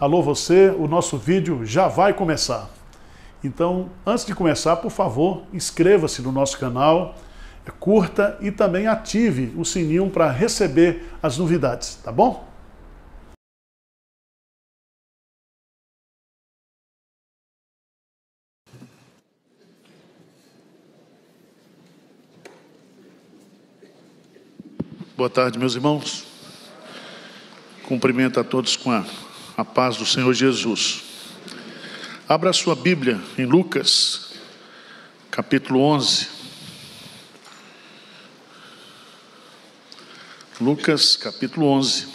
Alô você, o nosso vídeo já vai começar. Então, antes de começar, por favor, inscreva-se no nosso canal, curta e também ative o sininho para receber as novidades, tá bom? Boa tarde, meus irmãos. Cumprimento a todos com a paz do Senhor Jesus. Abra a sua Bíblia em Lucas, capítulo 11. Lucas, capítulo 11.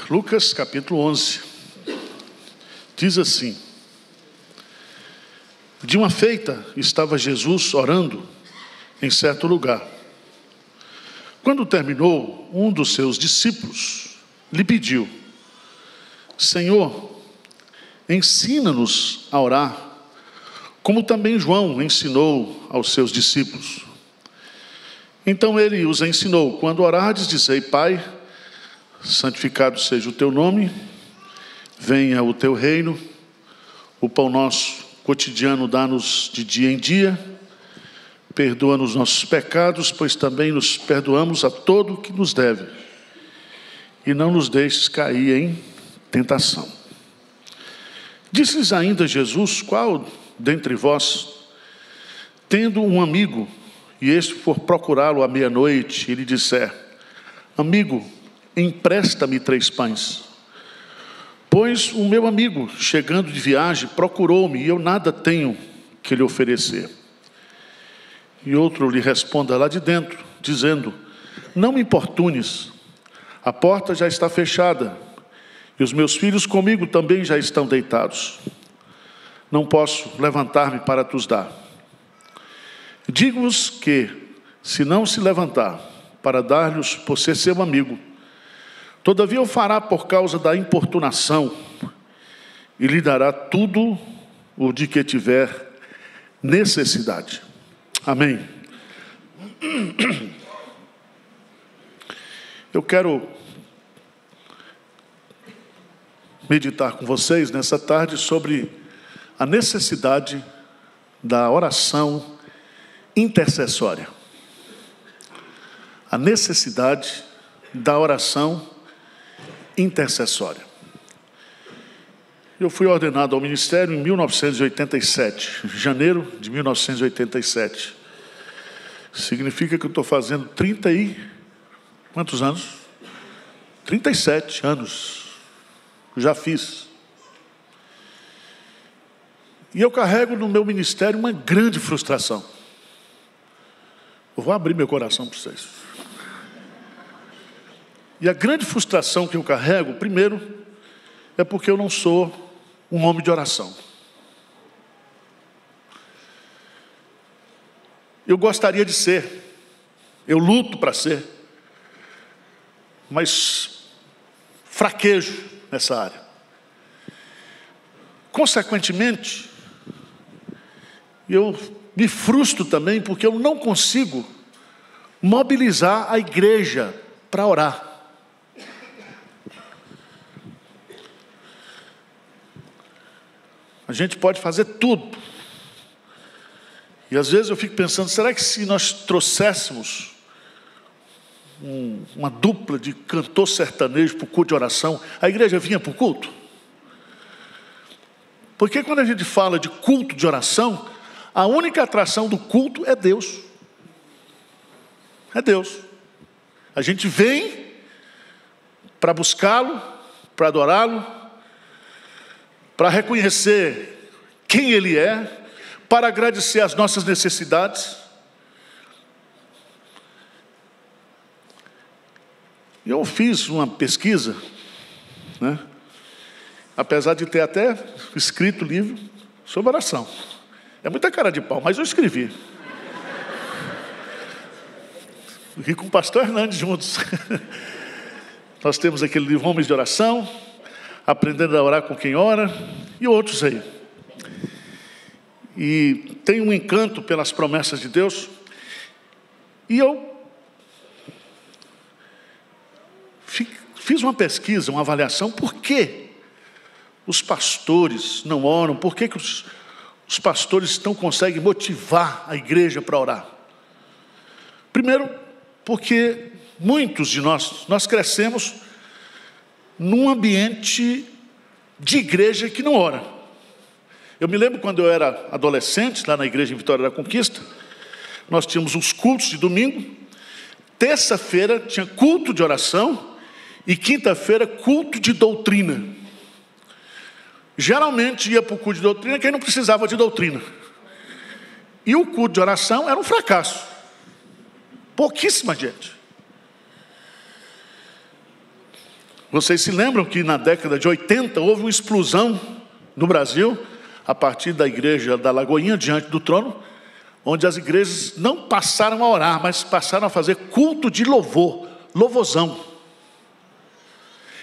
Lucas, capítulo 11. Diz assim: de uma feita estava Jesus orando em certo lugar. Quando terminou, um dos seus discípulos lhe pediu: Senhor, ensina-nos a orar, como também João ensinou aos seus discípulos. Então ele os ensinou: quando orardes, dizei: Pai, santificado seja o teu nome, venha o teu reino, o pão nosso cotidiano dá-nos de dia em dia, perdoa-nos nossos pecados, pois também nos perdoamos a todo o que nos deve, e não nos deixes cair em tentação. Disse-lhes ainda Jesus: qual dentre vós, tendo um amigo, e este for procurá-lo à meia-noite, e lhe disser: amigo, empresta-me 3 pães, pois o meu amigo, chegando de viagem, procurou-me, e eu nada tenho que lhe oferecer. E outro lhe responda lá de dentro, dizendo: não me importunes, a porta já está fechada, e os meus filhos comigo também já estão deitados. Não posso levantar-me para te dar. Digo-vos que, se não se levantar para dar-lhes por ser seu amigo, todavia o fará por causa da importunação, e lhe dará tudo o de que tiver necessidade. Amém. Eu quero meditar com vocês nessa tarde sobre a necessidade da oração intercessória. A necessidade da oração intercessória. Eu fui ordenado ao ministério em 1987, janeiro de 1987. Significa que eu estou fazendo 30 e... quantos anos? 37 anos. Já fiz. E eu carrego no meu ministério uma grande frustração. Eu vou abrir meu coração para vocês. E a grande frustração que eu carrego, primeiro, é porque eu não sou um homem de oração. Eu gostaria de ser, eu luto para ser, mas fraquejo nessa área. Consequentemente, eu me frustro também porque eu não consigo mobilizar a igreja para orar. A gente pode fazer tudo. E às vezes eu fico pensando, será que se nós trouxéssemos uma dupla de cantor sertanejo para o culto de oração, a igreja vinha para o culto? Porque quando a gente fala de culto de oração, a única atração do culto é Deus. É Deus. A gente vem para buscá-lo, para adorá-lo, para reconhecer quem Ele é, para agradecer as nossas necessidades. Eu fiz uma pesquisa, né? Apesar de ter até escrito livro sobre oração. É muita cara de pau, mas eu escrevi. E com o pastor Hernandes juntos. Nós temos aquele livro Homens de Oração, Aprendendo a Orar com Quem Ora, e outros aí. e tenho um encanto pelas promessas de Deus. E eu fiz uma pesquisa, uma avaliação, por que os pastores não oram, por que os pastores não conseguem motivar a igreja para orar. Primeiro, porque muitos de nós crescemos num ambiente de igreja que não ora. Eu me lembro quando eu era adolescente, lá na igreja em Vitória da Conquista, nós tínhamos os cultos de domingo, terça-feira tinha culto de oração e quinta-feira culto de doutrina. Geralmente ia para o culto de doutrina quem não precisava de doutrina. E o culto de oração era um fracasso. Pouquíssima gente. Vocês se lembram que na década de 80 houve uma explosão no Brasil, a partir da igreja da Lagoinha diante do trono, onde as igrejas não passaram a orar, mas passaram a fazer culto de louvor, louvorzão.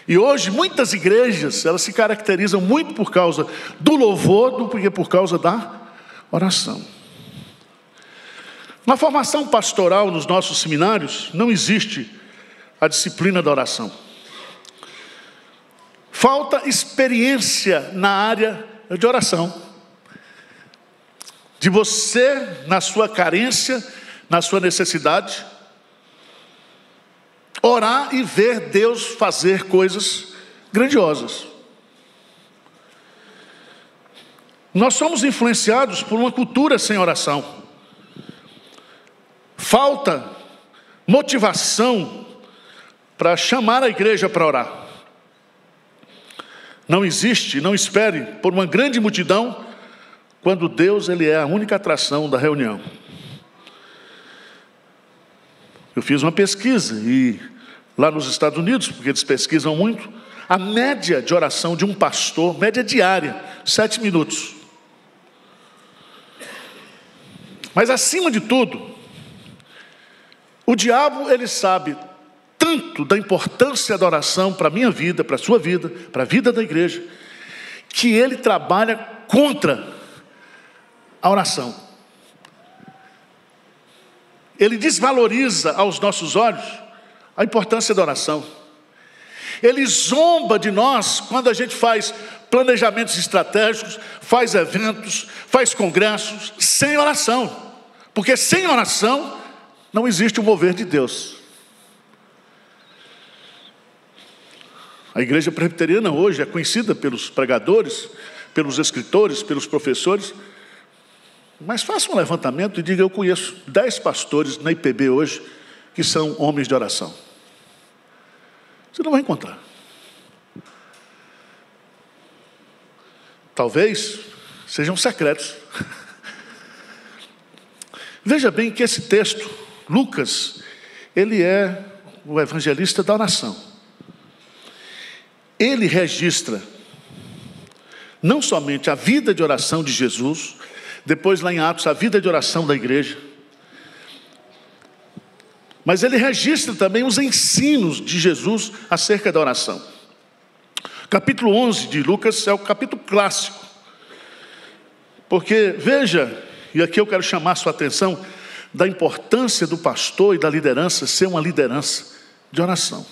E hoje muitas igrejas, elas se caracterizam muito por causa do louvor do que por causa da oração. Na formação pastoral, nos nossos seminários, não existe a disciplina da oração. Falta experiência na área de oração. De você, na sua carência, na sua necessidade, orar e ver Deus fazer coisas grandiosas. Nós somos influenciados por uma cultura sem oração. Falta motivação para chamar a igreja para orar. Não existe, não espere por uma grande multidão, quando Deus ele é a única atração da reunião. Eu fiz uma pesquisa e lá nos Estados Unidos, porque eles pesquisam muito, a média de oração de um pastor, média diária, 7 minutos. Mas acima de tudo, o diabo ele sabe tanto da importância da oração para a minha vida, para a sua vida, para a vida da igreja, que ele trabalha contra a oração. Ele desvaloriza aos nossos olhos a importância da oração. Ele zomba de nós quando a gente faz planejamentos estratégicos, faz eventos, faz congressos, sem oração. Porque sem oração não existe o mover de Deus. A igreja presbiteriana hoje é conhecida pelos pregadores, pelos escritores, pelos professores. Mas faça um levantamento e diga, eu conheço 10 pastores na IPB hoje que são homens de oração. Você não vai encontrar. Talvez sejam secretos. Veja bem que esse texto, Lucas, ele é o evangelista da oração. Ele registra não somente a vida de oração de Jesus, depois lá em Atos a vida de oração da igreja, mas ele registra também os ensinos de Jesus acerca da oração. Capítulo 11 de Lucas é o capítulo clássico, porque veja, e aqui eu quero chamar a sua atenção da importância do pastor e da liderança ser uma liderança de oração.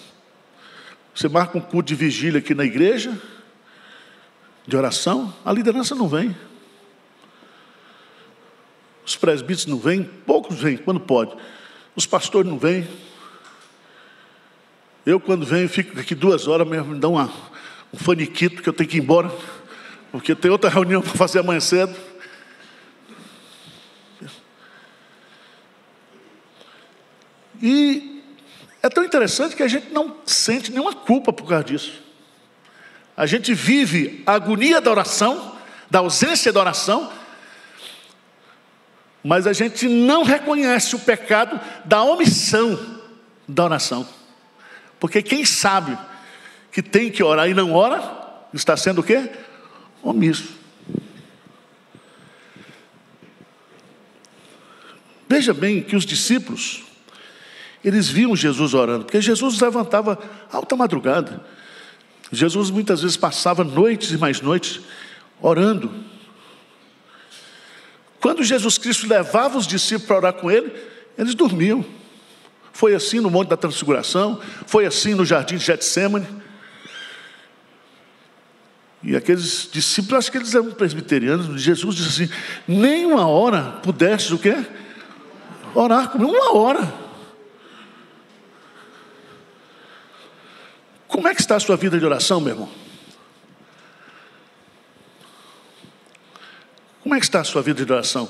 Você marca um culto de vigília aqui na igreja, de oração, a liderança não vem. Os presbíteros não vêm, poucos vêm, quando pode. Os pastores não vêm. Eu, quando venho, fico aqui 2 horas, mesmo me dá um faniquito que eu tenho que ir embora, porque tem outra reunião para fazer amanhã cedo. E é tão interessante que a gente não sente nenhuma culpa por causa disso. A gente vive a agonia da oração, da ausência da oração, mas a gente não reconhece o pecado da omissão da oração. Porque quem sabe que tem que orar e não ora, está sendo o quê? Omisso. Veja bem que os discípulos, eles viam Jesus orando, porque Jesus levantava alta madrugada. Jesus muitas vezes passava noites e mais noites orando. quando Jesus Cristo levava os discípulos para orar com ele, eles dormiam. Foi assim no Monte da Transfiguração, foi assim no Jardim de Getsêmani. E aqueles discípulos, acho que eles eram presbiterianos, Jesus disse assim: nem uma hora pudestes o quê? Orar comigo, uma hora. Como é que está a sua vida de oração, meu irmão? Como é que está a sua vida de oração?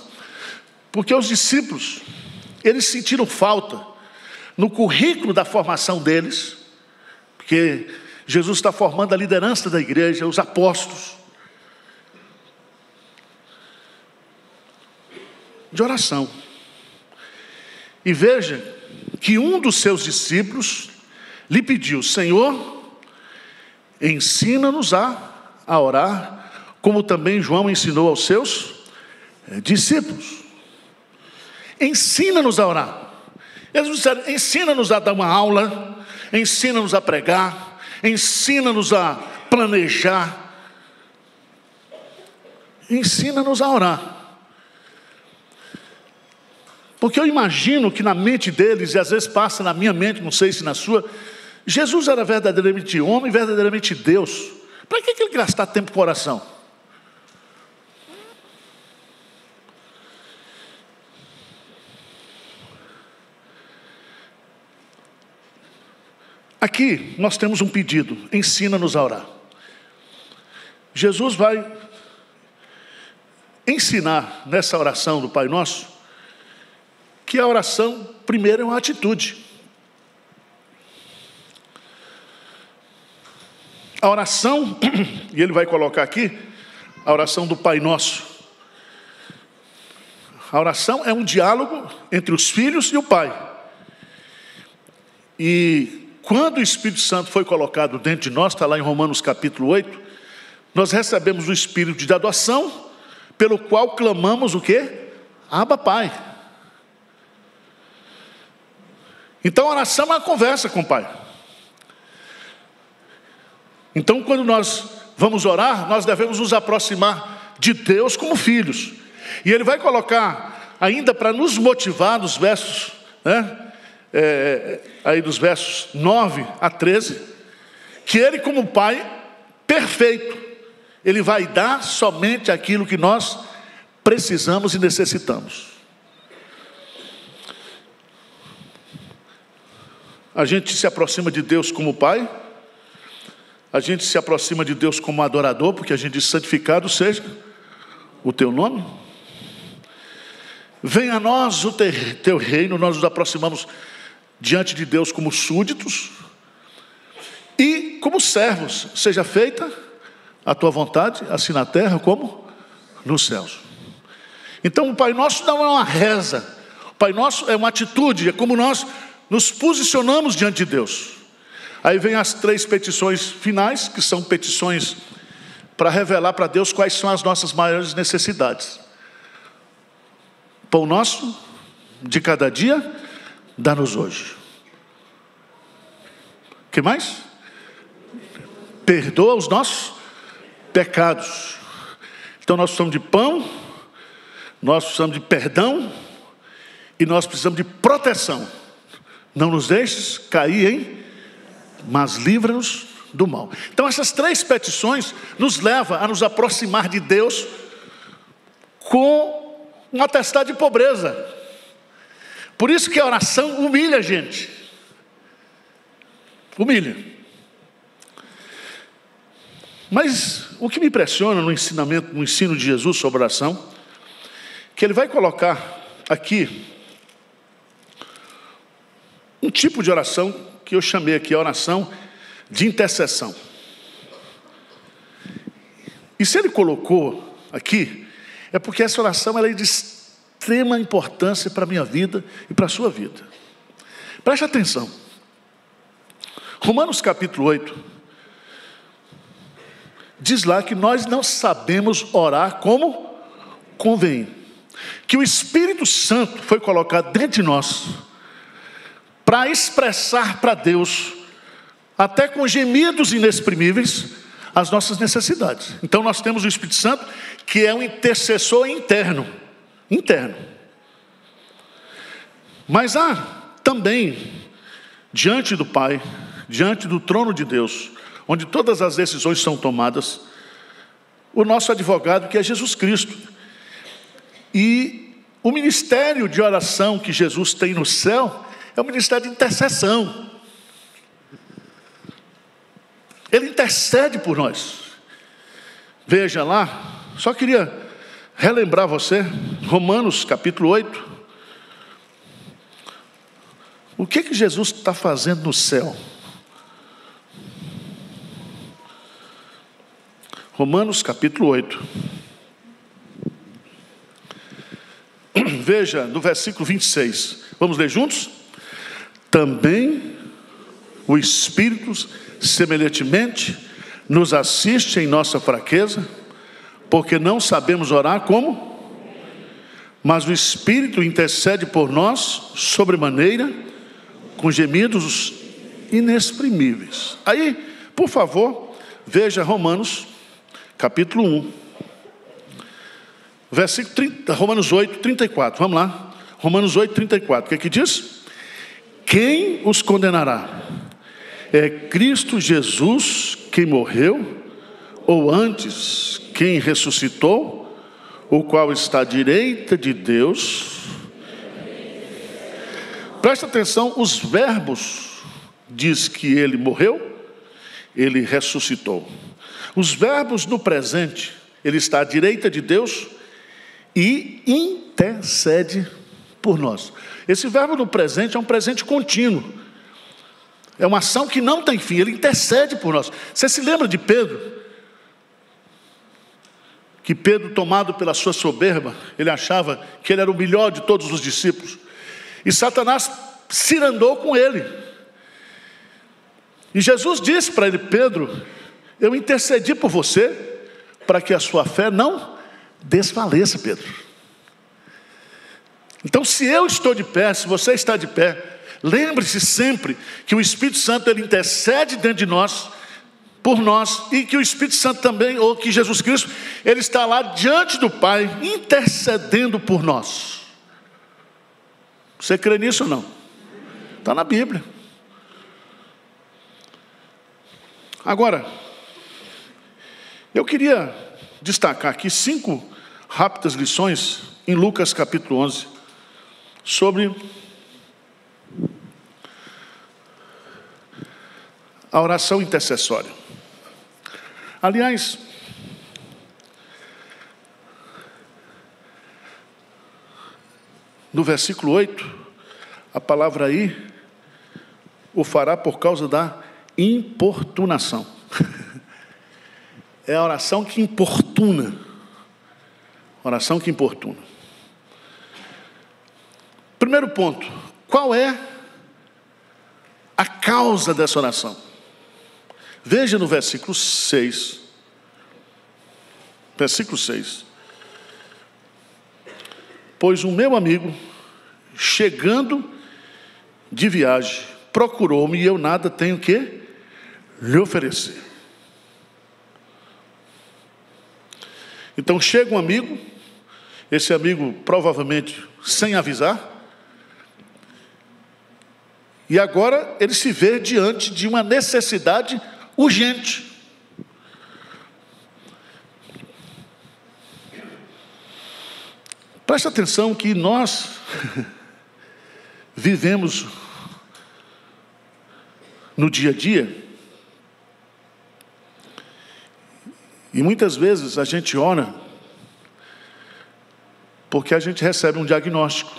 Porque os discípulos, eles sentiram falta no currículo da formação deles, porque Jesus está formando a liderança da igreja, os apóstolos, de oração. E veja que um dos seus discípulos lhe pediu: Senhor, ensina-nos a orar, como também João ensinou aos seus discípulos. Ensina-nos a orar. Eles disseram: ensina-nos a dar uma aula, ensina-nos a pregar, ensina-nos a planejar, ensina-nos a orar. Porque eu imagino que na mente deles, e às vezes passa na minha mente, não sei se na sua, Jesus era verdadeiramente homem, verdadeiramente Deus. Para que ele gastar tempo com oração? Aqui nós temos um pedido: ensina-nos a orar. Jesus vai ensinar nessa oração do Pai Nosso que a oração, primeiro, é uma atitude. A oração, e ele vai colocar aqui, a oração do Pai Nosso. A oração é um diálogo entre os filhos e o Pai. E quando o Espírito Santo foi colocado dentro de nós, está lá em Romanos capítulo 8, nós recebemos o Espírito de adoção, pelo qual clamamos o quê? Abba, Pai. Então a oração é uma conversa com o Pai. Então quando nós vamos orar, nós devemos nos aproximar de Deus como filhos. E ele vai colocar, ainda para nos motivar nos versos, aí dos versos 9 a 13, que ele como Pai perfeito, ele vai dar somente aquilo que nós precisamos e necessitamos. A gente se aproxima de Deus como Pai, a gente se aproxima de Deus como adorador, porque a gente diz: santificado seja o teu nome. Venha a nós o teu reino. Nós nos aproximamos diante de Deus como súditos e como servos. Seja feita a tua vontade, assim na terra como nos céus. Então o Pai Nosso não é uma reza, o Pai Nosso é uma atitude, é como nós nos posicionamos diante de Deus. Aí vem as 3 petições finais, que são petições para revelar para Deus quais são as nossas maiores necessidades. Pão nosso de cada dia, dá-nos hoje. O que mais? Perdoa os nossos pecados. Então nós precisamos de pão, nós precisamos de perdão e nós precisamos de proteção. Não nos deixes cair mas livra-nos do mal. Então essas 3 petições nos levam a nos aproximar de Deus com um atestado de pobreza. Por isso que a oração humilha a gente. Humilha. Mas o que me impressiona no ensino de Jesus sobre oração, que ele vai colocar aqui um tipo de oração que eu chamei aqui a oração de intercessão. E se ele colocou aqui, é porque essa oração ela é de extrema importância para a minha vida e para a sua vida. Preste atenção. Romanos capítulo 8 diz lá que nós não sabemos orar como convém. Que o Espírito Santo foi colocado dentro de nós para expressar para Deus, até com gemidos inexprimíveis, as nossas necessidades. Então nós temos o Espírito Santo, que é um intercessor interno. interno. Mas há também, diante do Pai, diante do trono de Deus, onde todas as decisões são tomadas, o nosso advogado, que é Jesus Cristo. E o ministério de oração que Jesus tem no céu é o ministério de intercessão. Ele intercede por nós. Veja lá, só queria relembrar você, Romanos capítulo 8. O que Jesus está fazendo no céu? Romanos capítulo 8. Veja no versículo 26. Vamos ler juntos? Também o Espírito, semelhantemente, nos assiste em nossa fraqueza, porque não sabemos orar como? Mas o Espírito intercede por nós, sobremaneira, com gemidos inexprimíveis. Aí, por favor, veja Romanos, capítulo 1, versículo 30, Romanos 8, 34. Vamos lá. Romanos 8, 34. O que diz? Quem os condenará? É Cristo Jesus quem morreu, ou antes, quem ressuscitou, o qual está à direita de Deus. Presta atenção, os verbos diz que ele morreu, ele ressuscitou. Os verbos no presente, ele está à direita de Deus e intercede por nós. Esse verbo no presente é um presente contínuo. É uma ação que não tem fim, ele intercede por nós. Você se lembra de Pedro? Que Pedro, tomado pela sua soberba, ele achava que ele era o melhor de todos os discípulos. E Satanás cirandou com ele. E Jesus disse para ele: Pedro, eu intercedi por você, para que a sua fé não desfaleça, Pedro. Então, se eu estou de pé, se você está de pé, lembre-se sempre que o Espírito Santo, ele intercede dentro de nós, por nós, e que o Espírito Santo também, ou que Jesus Cristo, ele está lá diante do Pai, intercedendo por nós. Você crê nisso ou não? Está na Bíblia. Agora, eu queria destacar aqui 5 rápidas lições em Lucas capítulo 11, sobre a oração intercessória. Aliás, no versículo 8, a palavra aí, o fará por causa da importunação. É a oração que importuna. Oração que importuna. Primeiro ponto, qual é a causa dessa oração? Veja no versículo 6. Versículo 6. Pois o meu amigo, chegando de viagem, procurou-me e eu nada tenho que lhe oferecer. Então chega um amigo, esse amigo provavelmente sem avisar, e agora ele se vê diante de uma necessidade urgente. Presta atenção que nós vivemos no dia a dia, e muitas vezes a gente ora porque a gente recebe um diagnóstico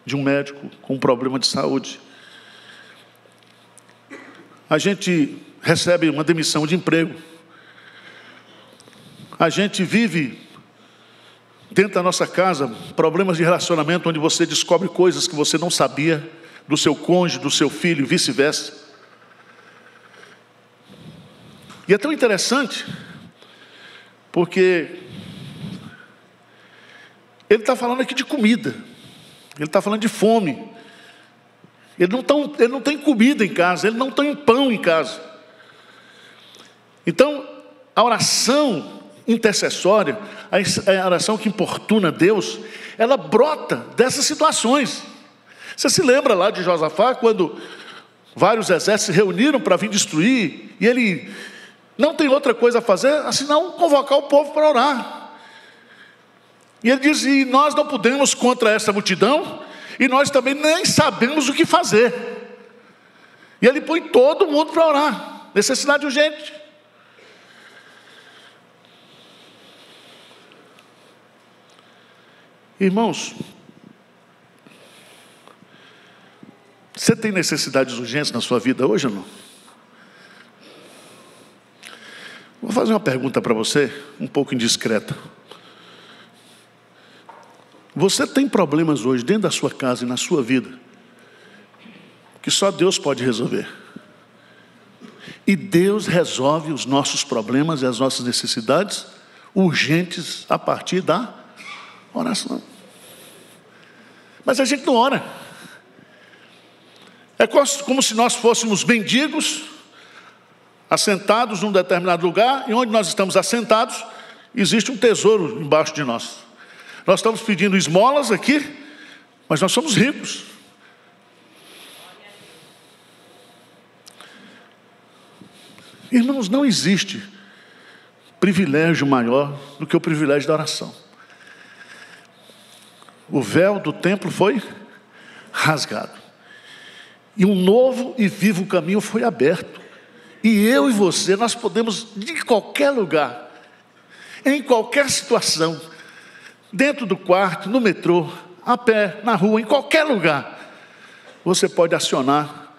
de um médico com um problema de saúde. A gente recebe uma demissão de emprego. A gente vive dentro da nossa casa problemas de relacionamento, onde você descobre coisas que você não sabia do seu cônjuge, do seu filho e vice-versa. E é tão interessante, porque ele está falando aqui de comida, ele está falando de fome. Ele não tem comida em casa, ele não tem pão em casa. Então, a oração intercessória, a oração que importuna Deus, ela brota dessas situações. Você se lembra lá de Josafá, quando vários exércitos se reuniram para vir destruir, e ele não tem outra coisa a fazer, senão convocar o povo para orar. E ele diz, e nós não podemos contra essa multidão, e nós também nem sabemos o que fazer. E ele põe todo mundo para orar, necessidade urgente. Irmãos, você tem necessidades urgentes na sua vida hoje ou não? Vou fazer uma pergunta para você, um pouco indiscreta. Você tem problemas hoje dentro da sua casa e na sua vida que só Deus pode resolver. E Deus resolve os nossos problemas e as nossas necessidades urgentes a partir da oração. Mas a gente não ora. É como se nós fôssemos mendigos, assentados num determinado lugar, e onde nós estamos assentados, existe um tesouro embaixo de nós. Nós estamos pedindo esmolas aqui, mas nós somos ricos. Irmãos, não existe privilégio maior do que o privilégio da oração. O véu do templo foi rasgado, e um novo e vivo caminho foi aberto. E eu e você, nós podemos, de qualquer lugar, em qualquer situação, dentro do quarto, no metrô, a pé, na rua, em qualquer lugar, você pode acionar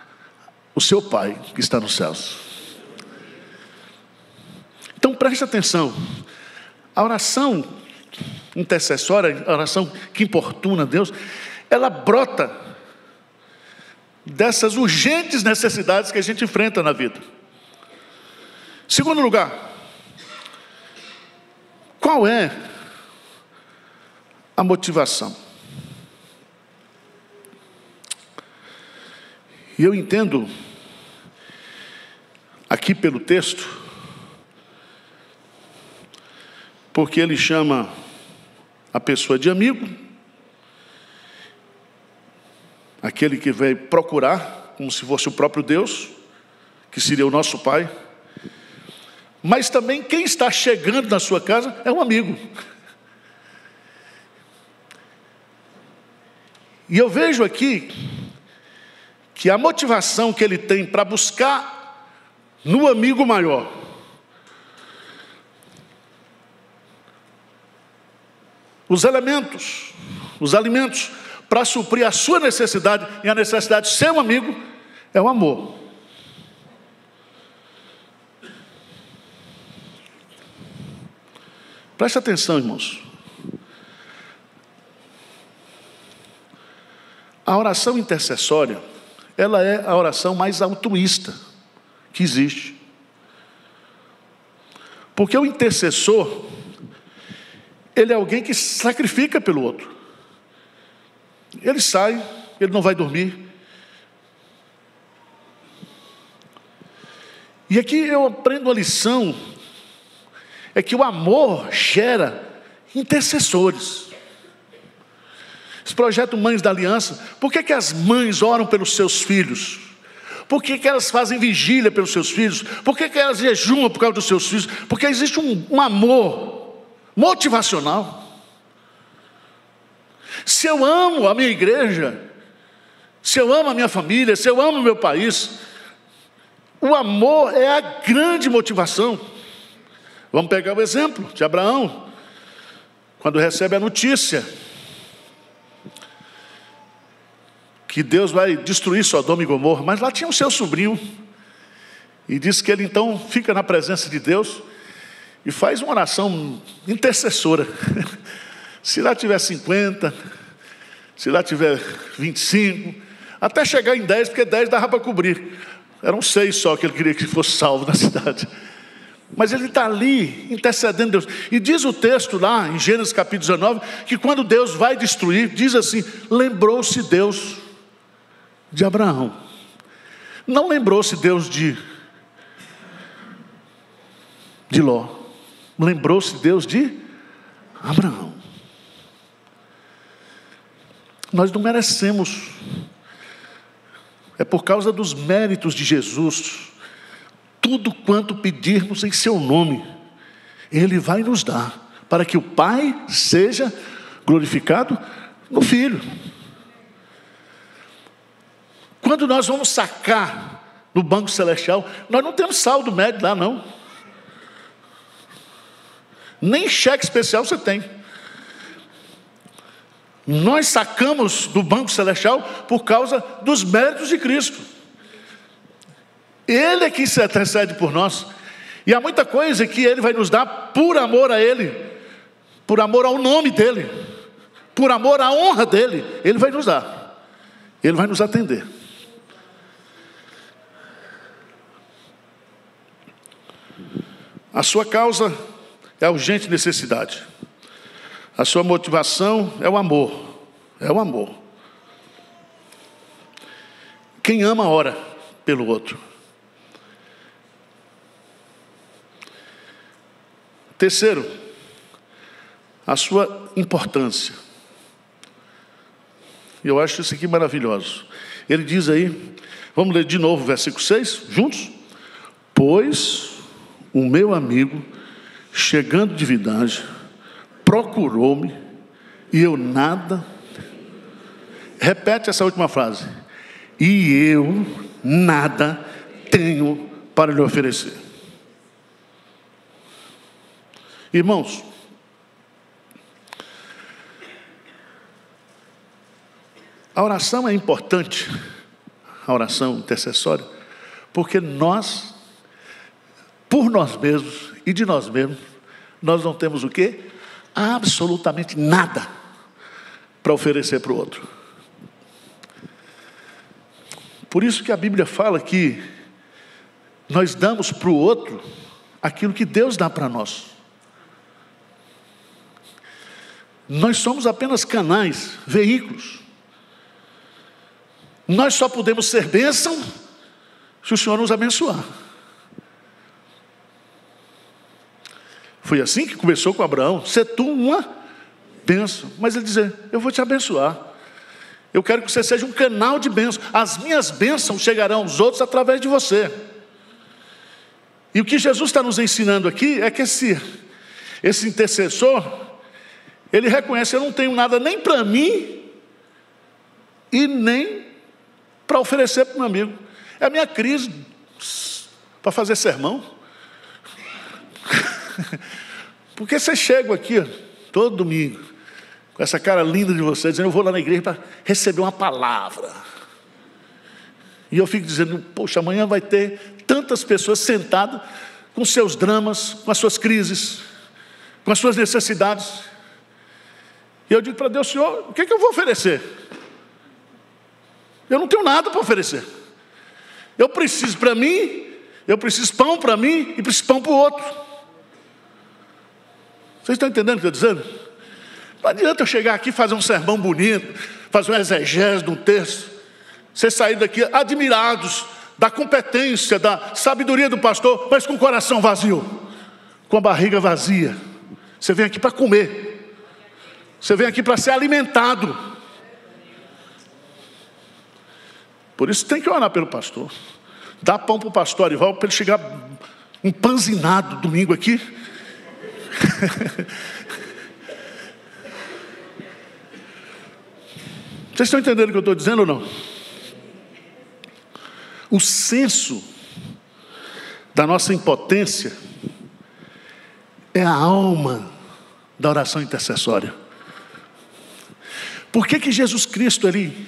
o seu Pai que está nos céus. Então preste atenção, a oração intercessória, a oração que importuna a Deus, ela brota dessas urgentes necessidades que a gente enfrenta na vida. Segundo lugar, qual é a motivação? E eu entendo aqui pelo texto, porque ele chama a pessoa de amigo, aquele que vai procurar, como se fosse o próprio Deus, que seria o nosso Pai. Mas também quem está chegando na sua casa é um amigo. E eu vejo aqui que a motivação que ele tem para buscar no amigo maior os elementos, os alimentos para suprir a sua necessidade e a necessidade do seu amigo, é o amor. Preste atenção, irmãos. A oração intercessória, ela é a oração mais altruísta que existe. Porque o intercessor, ele é alguém que sacrifica pelo outro. Ele sai, ele não vai dormir. E aqui eu aprendo uma lição, é que o amor gera intercessores. Esse projeto Mães da Aliança, por que as mães oram pelos seus filhos? Por que elas fazem vigília pelos seus filhos? Por que elas jejuam por causa dos seus filhos? Porque existe um amor motivacional. Se eu amo a minha igreja, se eu amo a minha família, se eu amo o meu país, o amor é a grande motivação. Vamos pegar o exemplo de Abraão, quando recebe a notícia que Deus vai destruir Sodoma e Gomorra, mas lá tinha o seu sobrinho, e diz que ele então fica na presença de Deus e faz uma oração intercessora. Se lá tiver 50, se lá tiver 25, até chegar em 10, porque 10 dava para cobrir. Eram 6 só que ele queria que fosse salvo na cidade. Mas ele está ali intercedendo Deus. E diz o texto lá em Gênesis capítulo 19, que quando Deus vai destruir, diz assim: lembrou-se Deus de Abraão. Não lembrou-se Deus de Ló. lembrou-se Deus de Abraão. Nós não merecemos. É por causa dos méritos de Jesus. Tudo quanto pedirmos em seu nome, Ele vai nos dar, para que o Pai seja glorificado no Filho. Quando nós vamos sacar no banco celestial, nós não temos saldo médio lá, não. Nem cheque especial você tem. Nós sacamos do banco celestial por causa dos méritos de Cristo. Ele é que se intercede por nós. E há muita coisa que Ele vai nos dar por amor a Ele, por amor ao nome dEle, por amor à honra dEle. Ele vai nos dar, Ele vai nos atender. A sua causa é a urgente necessidade. A sua motivação é o amor. É o amor. Quem ama ora pelo outro. Terceiro, a sua importância. Eu acho isso aqui maravilhoso. Ele diz aí, vamos ler de novo o versículo 6, juntos? Pois o meu amigo, chegando de vidagem, procurou-me e eu nada. Repete essa última frase. E eu nada tenho para lhe oferecer. Irmãos, a oração é importante, a oração intercessória, porque nós, por nós mesmos e de nós mesmos, nós não temos o quê? Absolutamente nada para oferecer para o outro. Por isso que a Bíblia fala que nós damos para o outro aquilo que Deus dá para nós. Nós somos apenas canais, veículos. Nós só podemos ser bênção se o Senhor nos abençoar. Foi assim que começou com Abraão. Ser tu uma bênção. Mas ele dizia, eu vou te abençoar. Eu quero que você seja um canal de bênção. As minhas bênçãos chegarão aos outros através de você. E o que Jesus está nos ensinando aqui é que esse intercessor, ele reconhece, eu não tenho nada nem para mim e nem para oferecer para o meu amigo. É a minha crise para fazer sermão. Porque você chega aqui todo domingo com essa cara linda de você, dizendo, eu vou lá na igreja para receber uma palavra. E eu fico dizendo, poxa, amanhã vai ter tantas pessoas sentadas com seus dramas, com as suas crises, com as suas necessidades. E eu digo para Deus, Senhor, o que eu vou oferecer? Eu não tenho nada para oferecer. Eu preciso para mim, eu preciso pão para mim e preciso pão para o outro. Vocês estão entendendo o que eu estou dizendo? Não adianta eu chegar aqui e fazer um sermão bonito, fazer uma exegese de um texto, você sair daqui admirados da competência, da sabedoria do pastor, mas com o coração vazio, com a barriga vazia. Você vem aqui para comer, você vem aqui para ser alimentado. Por isso tem que orar pelo pastor. Dá pão para o pastor Arival para ele chegar empanzinado domingo aqui. Vocês estão entendendo o que eu estou dizendo ou não? O senso da nossa impotência é a alma da oração intercessória. Por que Jesus Cristo ele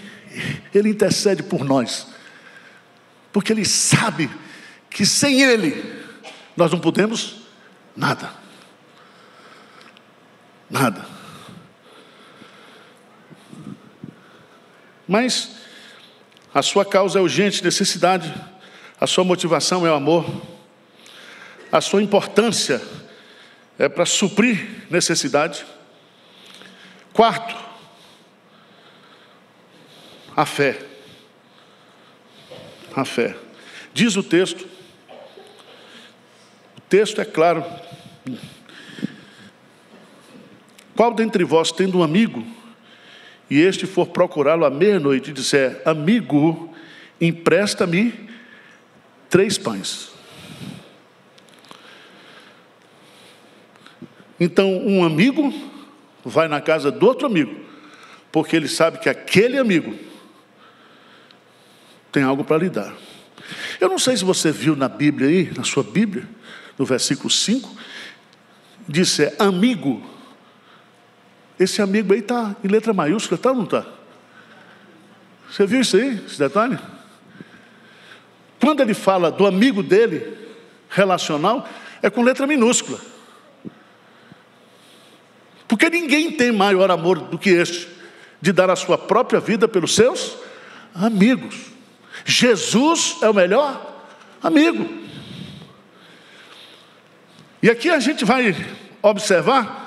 intercede por nós? Porque Ele sabe que sem Ele nós não podemos nada. Nada. Mas a sua causa é urgente necessidade, a sua motivação é o amor, a sua importância é para suprir necessidade. Quarto, a fé. A fé. Diz o texto é claro, Qual dentre vós, tendo um amigo, e este for procurá-lo à meia-noite e disser: amigo, empresta-me 3 pães. Então, um amigo vai na casa do outro amigo, porque ele sabe que aquele amigo tem algo para lhe dar. Eu não sei se você viu na Bíblia aí, na sua Bíblia, no versículo 5, diz amigo. Esse amigo aí está em letra maiúscula, está ou não está? Você viu isso aí, esse detalhe? Quando ele fala do amigo dele, relacional, é com letra minúscula. Porque ninguém tem maior amor do que este, de dar a sua própria vida pelos seus amigos. Jesus é o melhor amigo. E aqui a gente vai observar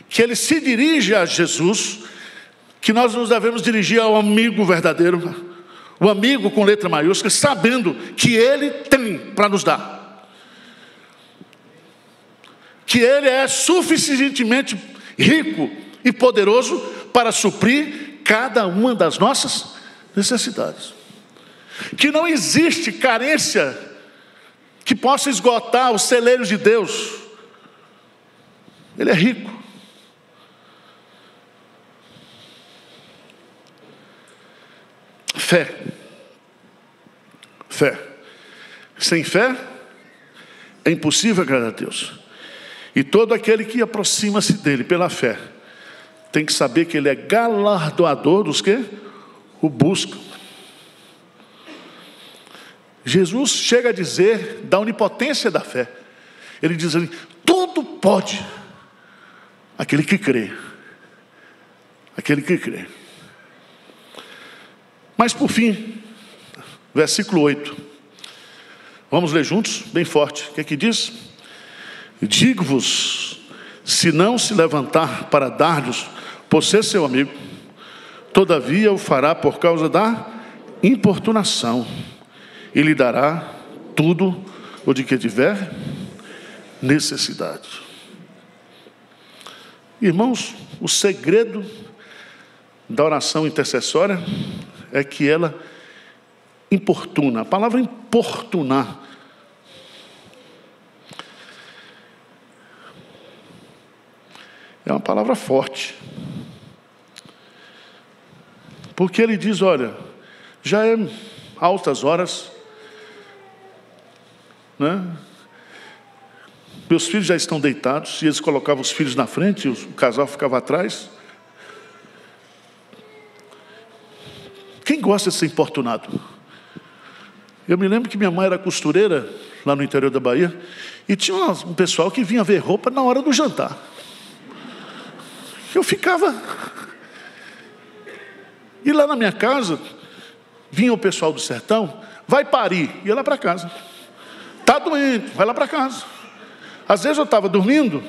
que ele se dirige a Jesus, que nós nos devemos dirigir ao amigo verdadeiro, o amigo com letra maiúscula, sabendo que ele tem para nos dar, que ele é suficientemente rico e poderoso para suprir cada uma das nossas necessidades, que não existe carência que possa esgotar os celeiros de Deus. Ele é rico. Fé. Sem fé é impossível agradar a Deus. E todo aquele que aproxima-se dele pela fé tem que saber que ele é galardoador dos que o buscam. Jesus chega a dizer da onipotência da fé. Ele diz ali: tudo pode aquele que crê. Aquele que crê. Mas por fim, versículo 8. Vamos ler juntos, bem forte. O que é que diz? Digo-vos, se não se levantar para dar-lhes, por ser seu amigo, todavia o fará por causa da importunação, e lhe dará tudo o de que tiver necessidade. Irmãos, o segredo da oração intercessória é que ela importuna. A palavra importunar é uma palavra forte, porque ele diz: olha, já é altas horas, né? Meus filhos já estão deitados, e eles colocavam os filhos na frente, o casal ficava atrás. Quem gosta de ser importunado? Eu me lembro que minha mãe era costureira lá no interior da Bahia, e tinha um pessoal que vinha ver roupa na hora do jantar. Eu ficava. E lá na minha casa vinha o pessoal do sertão: vai parir, ia lá para casa. Está doente, vai lá para casa. Às vezes eu estava dormindo,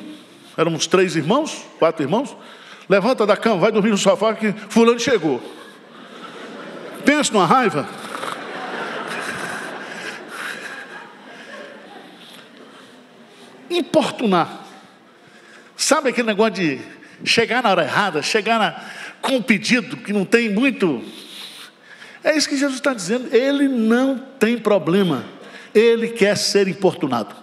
éramos 3 irmãos, 4 irmãos. Levanta da cama, vai dormir no sofá que fulano chegou. Pensa numa raiva. Importunar. Sabe aquele negócio de chegar na hora errada, com um pedido que não tem muito. É isso que Jesus está dizendo. Ele não tem problema. Ele quer ser importunado.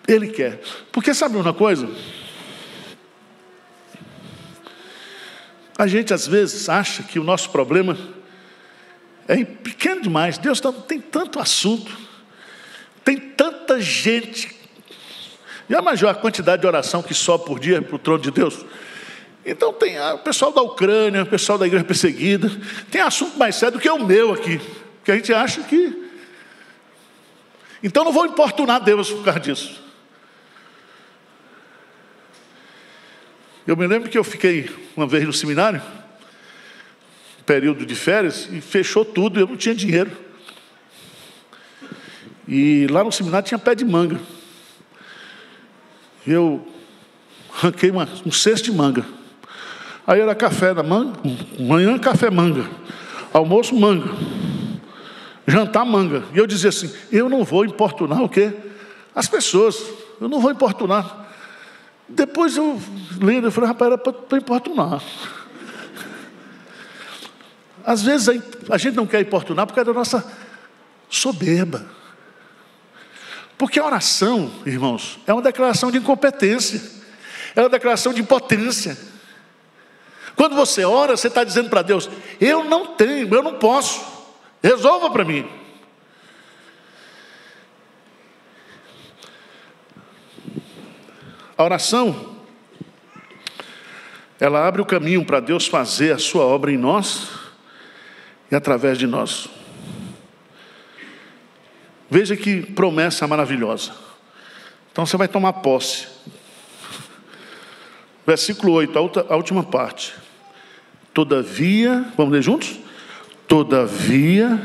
Ele quer. Porque sabe uma coisa? A gente às vezes acha que o nosso problema é pequeno demais. Deus tem tanto assunto, tem tanta gente. Já imaginou a quantidade de oração que sobe por dia para o trono de Deus? Então tem o pessoal da Ucrânia, o pessoal da igreja perseguida. Tem assunto mais sério do que o meu aqui, que a gente acha que... Então não vou importunar Deus por causa disso. Eu me lembro que eu fiquei uma vez no seminário, período de férias, e fechou tudo, eu não tinha dinheiro. E lá no seminário tinha pé de manga. Eu arranquei um cesto de manga. Aí era café da manga, manhã café manga, almoço manga, jantar manga. E eu dizia assim: eu não vou importunar o quê? As pessoas, eu não vou importunar. Depois eu lendo, eu falei, rapaz, era para importunar. Às vezes a gente não quer importunar por causa da nossa soberba. Porque a oração, irmãos, é uma declaração de incompetência. É uma declaração de impotência. Quando você ora, você está dizendo para Deus, eu não tenho, eu não posso. Resolva para mim. A oração, ela abre o caminho para Deus fazer a sua obra em nós e através de nós. Veja que promessa maravilhosa. Então você vai tomar posse. Versículo 8, a última parte. Todavia, vamos ler juntos? Todavia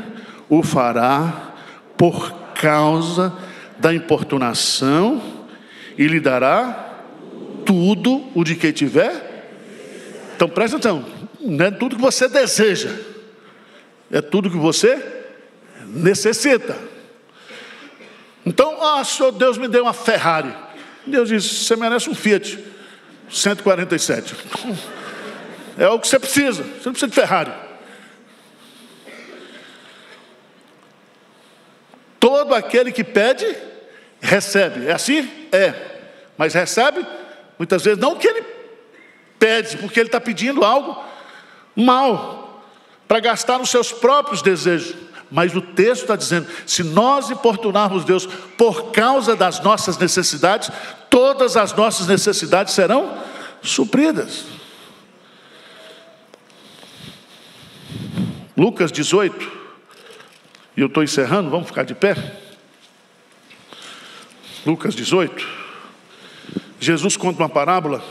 o fará por causa da importunação e lhe dará tudo o de que tiver. Então presta atenção, não é tudo que você deseja, é tudo que você necessita. Então, Senhor Deus me deu uma Ferrari. Deus disse, você merece um Fiat 147. É o que você precisa, você não precisa de Ferrari. Todo aquele que pede, recebe. É assim? É. Mas recebe, muitas vezes, não o que ele pede, porque ele está pedindo algo mal, para gastar nos seus próprios desejos. Mas o texto está dizendo, se nós importunarmos Deus por causa das nossas necessidades, todas as nossas necessidades serão supridas. Lucas 18, e eu estou encerrando, vamos ficar de pé. Lucas 18, Jesus conta uma parábola,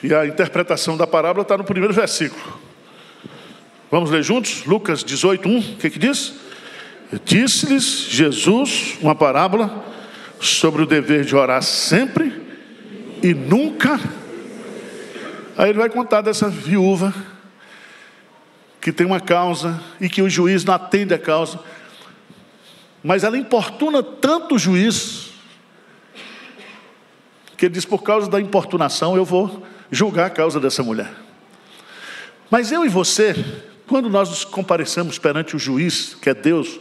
e a interpretação da parábola está no primeiro versículo. Vamos ler juntos? Lucas 18, 1, o que diz? Disse-lhes Jesus uma parábola sobre o dever de orar sempre e nunca. Aí ele vai contar dessa viúva que tem uma causa e que o juiz não atende a causa, mas ela importuna tanto o juiz que ele diz, por causa da importunação eu vou julgar a causa dessa mulher. Mas eu e você, quando nós nos comparecemos perante o juiz, que é Deus,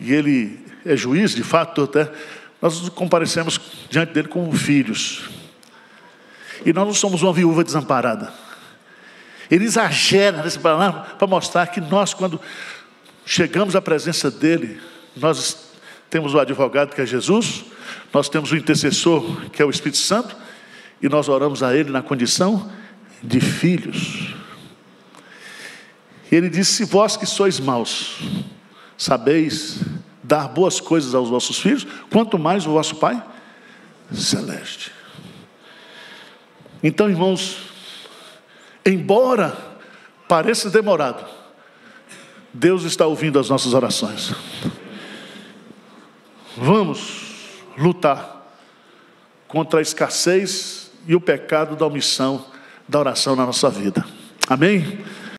e ele é juiz de fato até, nós nos comparecemos diante dele como filhos, e nós não somos uma viúva desamparada. Ele exagera nesse palavra para mostrar que nós, quando chegamos à presença dele, nós temos o advogado que é Jesus, nós temos o intercessor que é o Espírito Santo, e nós oramos a ele na condição de filhos. E ele disse, se vós que sois maus, sabeis dar boas coisas aos vossos filhos, quanto mais o vosso Pai Celeste. Então, irmãos, embora pareça demorado, Deus está ouvindo as nossas orações. Vamos lutar contra a escassez e o pecado da omissão da oração na nossa vida. Amém?